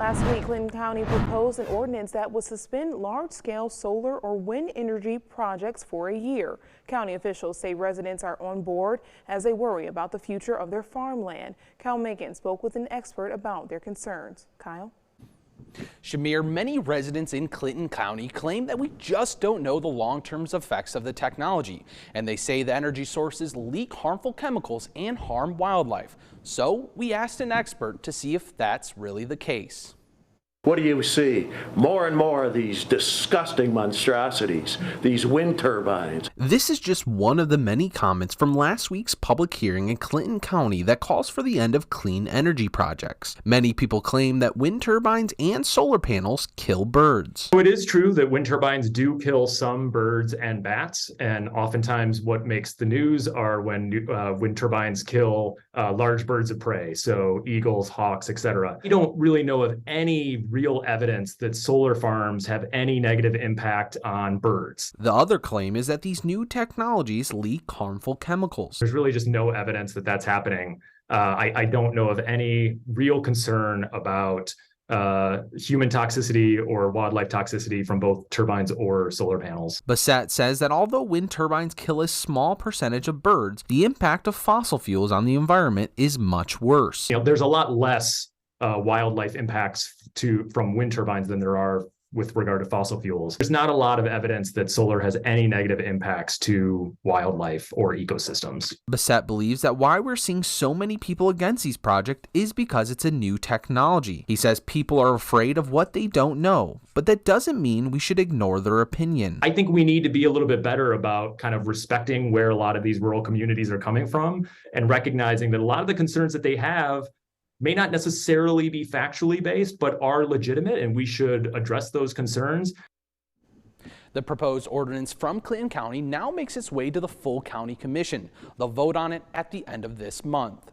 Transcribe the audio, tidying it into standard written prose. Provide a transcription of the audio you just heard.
Last week, Clinton County proposed an ordinance that would suspend large-scale solar or wind energy projects for a year. County officials say residents are on board as they worry about the future of their farmland. Kyle Macon spoke with an expert about their concerns. Kyle? Shamir, many residents in Clinton County claim that we just don't know the long-term effects of the technology, and they say the energy sources leak harmful chemicals and harm wildlife. So we asked an expert to see if that's really the case. What do you see? More and more of these disgusting monstrosities, these wind turbines. This is just one of the many comments from last week's public hearing in Clinton County that calls for the end of clean energy projects. Many people claim that wind turbines and solar panels kill birds. So it is true that wind turbines do kill some birds and bats, and oftentimes what makes the news are when wind turbines kill large birds of prey, so eagles, hawks, etc. We don't really know of any real evidence that solar farms have any negative impact on birds. The other claim is that these new technologies leak harmful chemicals. There's really just no evidence that that's happening. I don't know of any real concern about human toxicity or wildlife toxicity from both turbines or solar panels. Bassett says that although wind turbines kill a small percentage of birds, the impact of fossil fuels on the environment is much worse. There's a lot less wildlife impacts from wind turbines than there are with regard to fossil fuels. There's not a lot of evidence that solar has any negative impacts to wildlife or ecosystems. Bassett believes that why we're seeing so many people against these projects is because it's a new technology. He says people are afraid of what they don't know, but that doesn't mean we should ignore their opinion. I think we need to be a little bit better about kind of respecting where a lot of these rural communities are coming from and recognizing that a lot of the concerns that they have may not necessarily be factually based, but are legitimate, and we should address those concerns. The proposed ordinance from Clinton County now makes its way to the full county commission. They'll vote on it at the end of this month.